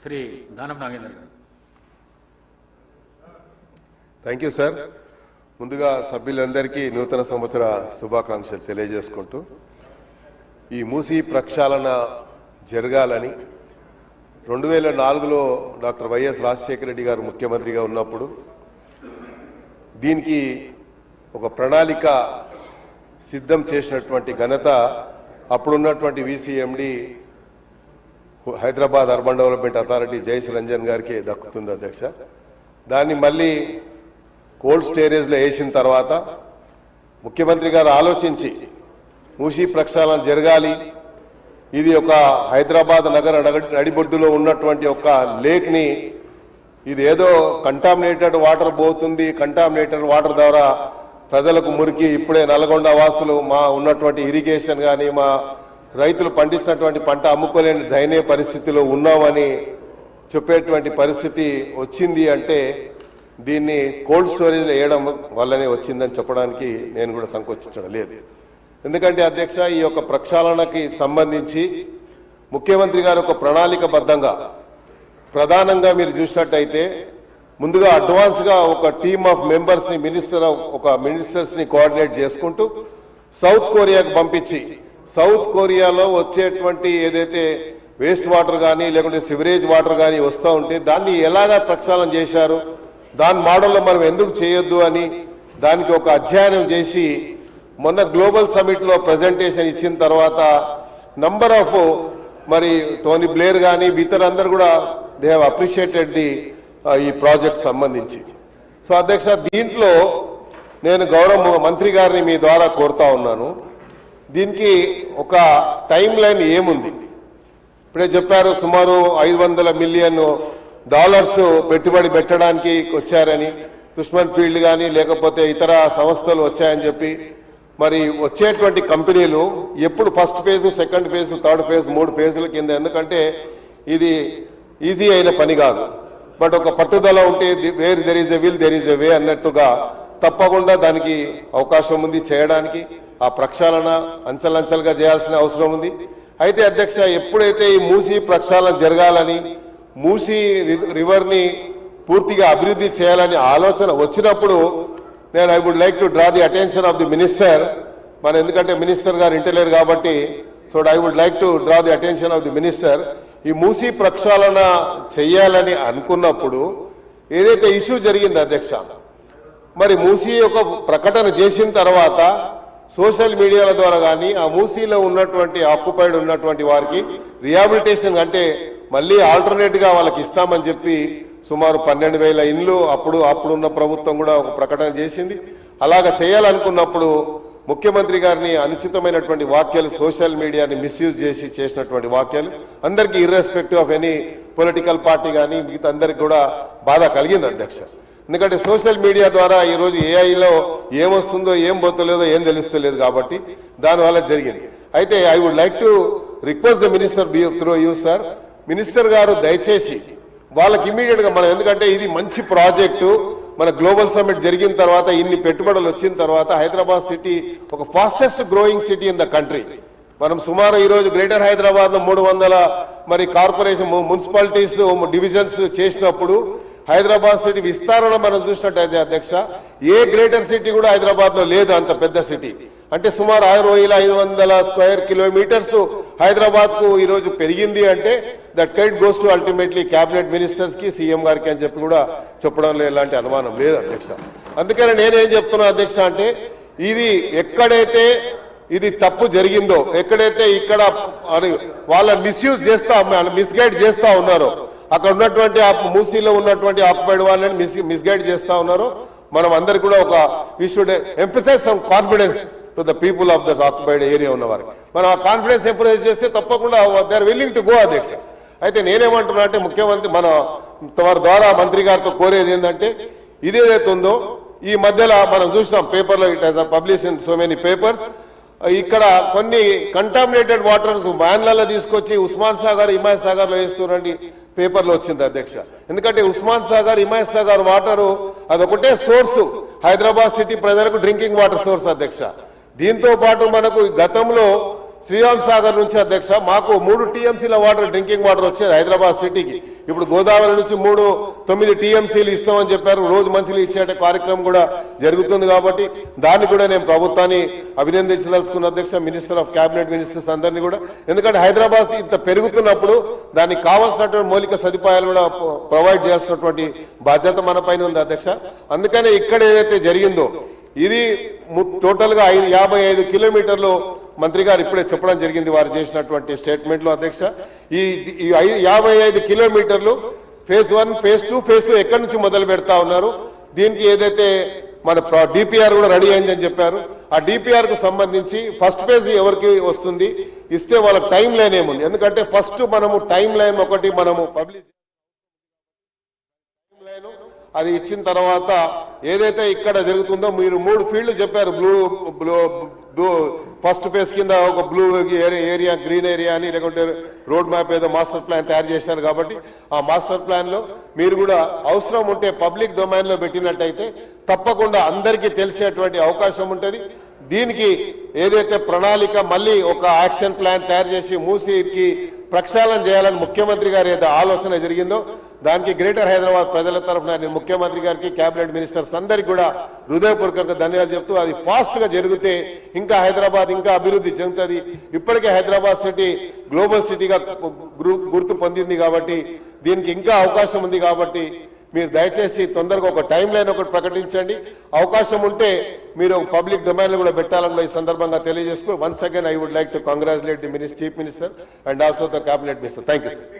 శ్రీ దానం నాగేంద్ర గారు. Thank you sir. ముందుగా సభ్యులందరికీ నూతన సంవత్సర శుభాకాంక్షలు తెలియజేసుకుంటూ ఈ మూసీ ప్రక్షాళన జరగాలని 2004లో డాక్టర్ వైఎస్ రాజశేఖర రెడ్డి గారు ముఖ్యమంత్రిగా ఉన్నప్పుడు దీనికి ఒక ప్రణాళిక సిద్ధం చేసినటువంటి ఘనత అప్పుడున్నటువంటి VC MD Hyderabad urban development authority Jayesh Ranjan గారికి దక్కుతుంది అధ్యక్ష. దాన్ని మళ్ళీ కోల్డ్ స్టోరేజ్లో వేసిన తర్వాత ముఖ్యమంత్రి గారు ఆలోచించి మూసీ ప్రక్షాళన జరగాలి, ఇది ఒక హైదరాబాద్ నగర నడిబొడ్డులో ఉన్నటువంటి ఒక లేక్ని ఇది ఏదో కంటామినేటెడ్ వాటర్ పోతుంది, కంటామినేటెడ్ వాటర్ ద్వారా ప్రజలకు మురికి ఇప్పుడే నల్గొండ వాసులు మా ఉన్నటువంటి ఇరిగేషన్ కానీ మా రైతులు పండిస్తున్నటువంటి పంట అమ్ముకోలేని దయనీయ పరిస్థితిలో ఉన్నామని చెప్పేటువంటి పరిస్థితి వచ్చింది. అంటే దీన్ని కోల్డ్ స్టోరేజ్లో వేయడం వల్లనే వచ్చిందని చెప్పడానికి నేను కూడా సంకోచించడం లేదు. ఎందుకంటే అధ్యక్ష, ఈ యొక్క ప్రక్షాళనకి సంబంధించి ముఖ్యమంత్రి గారు ఒక ప్రణాళికబద్ధంగా ప్రధానంగా మీరు చూసినట్టయితే ముందుగా అడ్వాన్స్గా ఒక టీమ్ ఆఫ్ మెంబర్స్ని మినిస్టర్స్ని కోఆర్డినేట్ చేసుకుంటూ సౌత్ కొరియాకు పంపించి సౌత్ కొరియాలో వచ్చేటువంటి ఏదైతే వేస్ట్ వాటర్ కానీ లేకుంటే సివరేజ్ వాటర్ కానీ వస్తూ ఉంటే దాన్ని ఎలాగా ప్రక్షాళన చేశారు, దాని మోడల్లో మనం ఎందుకు చేయొద్దు అని దానికి ఒక అధ్యయనం చేసి మొన్న గ్లోబల్ సమిట్లో ప్రజెంటేషన్ ఇచ్చిన తర్వాత నంబర్ ఆఫ్ మరి టోనీ బ్లేర్ కానీ ఇతరులందరూ కూడా దే హ్యావ్ అప్రిషియేటెడ్ ఈ ప్రాజెక్ట్ సంబంధించి. సో అధ్యక్ష, దీంట్లో నేను గౌరవ మంత్రి గారిని మీ ద్వారా కోరుతా ఉన్నాను, దీనికి ఒక టైం లైన్ ఏముంది? ఇప్పుడే చెప్పారు సుమారు $500 మిలియన్ పెట్టుబడి పెట్టడానికి వచ్చారని, దుష్మన్ ఫీల్డ్ కానీ లేకపోతే ఇతర సంస్థలు వచ్చాయని చెప్పి. మరి వచ్చేటువంటి కంపెనీలు ఎప్పుడు first phase, second phase, third phase, 3 ఫేజుల కింద, ఎందుకంటే ఇది ఈజీ అయిన పని కాదు. బట్ ఒక పట్టుదల ఉంటే where there is a will there is a way అన్నట్టుగా తప్పకుండా దానికి అవకాశం ఉంది చేయడానికి. ఆ ప్రక్షాళన అంచెలంచెలుగా చేయాల్సిన అవసరం ఉంది. అయితే అధ్యక్ష, ఎప్పుడైతే ఈ మూసీ ప్రక్షాళన జరగాలని మూసీ రివర్ని పూర్తిగా అభివృద్ధి చేయాలని ఆలోచన వచ్చినప్పుడు నేను I would like to draw the attention of the minister. మన ఎందుకంటే మినిస్టర్ గారు ఇంటలేరు కాబట్టి, so I would like to draw the attention of the minister. ఈ మూసీ ప్రక్షాళన చెయ్యాలని అనుకున్నప్పుడు ఏదైతే ఇష్యూ జరిగింది అధ్యక్ష, మరి మూసీ ఒక ప్రకటన చేసిన తర్వాత సోషల్ మీడియాల ద్వారా కానీ ఆ మూసీలో ఉన్నటువంటి ఆక్యుపైడ్ ఉన్నటువంటి వారికి రిహాబిలిటేషన్ అంటే మళ్ళీ ఆల్టర్నేట్గా వాళ్ళకి ఇస్తామని చెప్పి సుమారు 12,000 ఇండ్లు అప్పుడున్న ప్రభుత్వం కూడా ఒక ప్రకటన చేసింది. అలాగ చేయాలనుకున్నప్పుడు ముఖ్యమంత్రి గారిని అనుచితమైనటువంటి వాక్యాలు, సోషల్ మీడియాని మిస్యూజ్ చేసి చేసినటువంటి వాక్యాలు అందరికీ irrespective of any political party కానీ మిగతా అందరికి కూడా బాధ కలిగింది అధ్యక్ష. ఎందుకంటే సోషల్ మీడియా ద్వారా ఈరోజు ఏఐలో ఏమొస్తుందో ఏం పోతలేదో ఏం తెలుస్తలేదు కాబట్టి దానివల్ల జరిగింది. అయితే I would like to request the minister through you sir, minister గారు దయచేసి వాళ్ళకి ఇమీడియట్గా మనం, ఎందుకంటే ఇది మంచి ప్రాజెక్టు, మన గ్లోబల్ సమ్మిట్ జరిగిన తర్వాత ఇన్ని పెట్టుబడులు వచ్చిన తర్వాత హైదరాబాద్ సిటీ ఒక fastest growing city in the country. మనం సుమారు ఈరోజు గ్రేటర్ హైదరాబాద్ లో 300 మరి కార్పొరేషన్ మున్సిపాలిటీస్ డివిజన్స్ చేసినప్పుడు హైదరాబాద్ సిటీ విస్తరణ మనం చూసినట్టయితే అధ్యక్ష, ఏ గ్రేటర్ సిటీ కూడా హైదరాబాద్ లో లేదు అంత పెద్ద సిటీ. అంటే సుమారు 6,500 స్క్వేర్ కిలోమీటర్స్ హైదరాబాద్ కు ఈరోజు పెరిగింది. అంటే that credit goes to ultimately cabinet ministers కి, సీఎం గారికి అని చెప్పి కూడా చెప్పడంలో ఎలాంటి అనుమానం లేదు అధ్యక్ష. అందుకని నేనేం చెప్తున్నా అధ్యక్ష అంటే, ఇది ఎక్కడైతే ఇది తప్పు జరిగిందో, ఎక్కడైతే ఇక్కడ వాళ్ళ మిస్యూజ్ చేస్తా మిస్గైడ్ చేస్తా ఉన్నారో, అక్కడ ఉన్నటువంటి మూసీలో ఉన్నటువంటి ఆక్యుపైడ్ వాళ్ళని మిస్గైడ్ చేస్తా ఉన్నారో, మనం అందరికి కూడా ఒక we should emphasize some confidence to the people of the occupied area ఉన్నవారు. మనం ఆ కాన్ఫిడెన్స్ ఎంఫసైజ్ చేస్తే తప్పకుండా they are willing to go అధ్యక్ష. అయితే నేనేమంటున్నా అంటే, ముఖ్యమంత్రి మన వారి ద్వారా మంత్రి గారితో కోరేది ఏంటంటే, ఇదేదైతే ఉందో ఈ మధ్యలో మనం చూసినాం పేపర్లో, it has publish in so many papers, ఇక్కడ కొన్ని కంటామినేటెడ్ వాటర్స్ వ్యాన్లలో తీసుకొచ్చి ఉస్మాన్ సాగర్, హిమాయత్ సాగర్ లో వేస్తున్నారండి పేపర్లో వచ్చింది అధ్యక్ష. ఎందుకంటే ఉస్మాన్ సాగర్, హిమాయత్ సాగర్ వాటరు అదొకటే సోర్సు హైదరాబాద్ సిటీ ప్రజలకు డ్రింకింగ్ వాటర్ సోర్స్ అధ్యక్ష. దీంతో పాటు మనకు గతంలో శ్రీరామ్ సాగర్ నుంచి అధ్యక్ష మాకు 3 టీఎంసీల వాటర్ డ్రింకింగ్ వాటర్ వచ్చేది హైదరాబాద్ సిటీకి. ఇప్పుడు గోదావరి నుంచి 9 టీఎంసీలు ఇస్తామని చెప్పారు. రోజు మంచిలు ఇచ్చే కార్యక్రమం కూడా జరుగుతుంది. కాబట్టి దాన్ని కూడా నేను ప్రభుత్వాన్ని అభినందించదలుచుకున్న అధ్యక్ష, మినిస్టర్ ఆఫ్ క్యాబినెట్ మినిస్టర్స్ అందరినీ కూడా. ఎందుకంటే హైదరాబాద్ ఇంత పెరుగుతున్నప్పుడు దానికి కావాల్సినటువంటి మౌలిక సదుపాయాలు కూడా ప్రొవైడ్ చేస్తున్నటువంటి బాధ్యత మన పైన ఉంది అధ్యక్ష. అందుకనే ఇక్కడ ఏదైతే జరిగిందో ఇది టోటల్ గా 55 కిలోమీటర్లు మంత్రి గారు ఇప్పుడే చెప్పడం జరిగింది వారు చేసినటువంటి స్టేట్మెంట్ లో అధ్యక్ష. ఈ 55 కిలోమీటర్లు ఫేజ్ 1, ఫేజ్ 2, ఫేజ్ 2 ఎక్కడి నుంచి మొదలు పెడతా ఉన్నారు. దీనికి ఏదైతే మన డిపిఆర్ కూడా రెడీ అయిందని చెప్పారు. ఆ డిపిఆర్ కు సంబంధించి ఫస్ట్ ఫేజ్ ఎవరికి వస్తుంది ఇస్తే వాళ్ళకి టైం లైన్ ఏముంది. ఎందుకంటే ఫస్ట్ మనము టైం లైన్ ఒకటి మనము పబ్లిష్ అది ఇచ్చిన తర్వాత ఏదైతే ఇక్కడ జరుగుతుందో మీరు 3 ఫీల్డ్ చెప్పారు. బ్లూ ఫస్ట్ ఫేజ్ కింద ఒక బ్లూ ఏరియా, గ్రీన్ ఏరియా అని, లేకుంటే రోడ్ మ్యాప్ ఏదో మాస్టర్ ప్లాన్ తయారు చేశారు. కాబట్టి ఆ మాస్టర్ ప్లాన్ లో మీరు కూడా అవసరం ఉంటే పబ్లిక్ డొమైన్ లో పెట్టినట్టయితే తప్పకుండా అందరికీ తెలిసేటువంటి అవకాశం ఉంటుంది. దీనికి ఏదైతే ప్రణాళిక మళ్ళీ ఒక యాక్షన్ ప్లాన్ తయారు చేసి మూసీకి ప్రక్షాళన చేయాలని ముఖ్యమంత్రి గారి ఏదో ఆలోచన జరిగిందో దానికి గ్రేటర్ హైదరాబాద్ ప్రజల తరఫున నేను ముఖ్యమంత్రి గారికి, కేబినెట్ మినిస్టర్స్ అందరికీ కూడా హృదయపూర్వకంగా ధన్యవాదాలు చెప్తూ అది ఫాస్ట్ గా జరిగితే ఇంకా హైదరాబాద్ ఇంకా అభివృద్ధి చెందుతుంది. ఇప్పటికే హైదరాబాద్ సిటీ గ్లోబల్ సిటీగా గుర్తు పొందింది. కాబట్టి దీనికి ఇంకా అవకాశం ఉంది. కాబట్టి మీరు దయచేసి తొందరగా ఒక టైం లైన్ ఒకటి ప్రకటించండి. అవకాశం ఉంటే మీరు పబ్లిక్ డొమైన్ కూడా పెట్టాలని ఈ సందర్భంగా తెలియజేస్తూ once again I would like to congratulate the chief minister and also the cabinet minister. Thank you sir.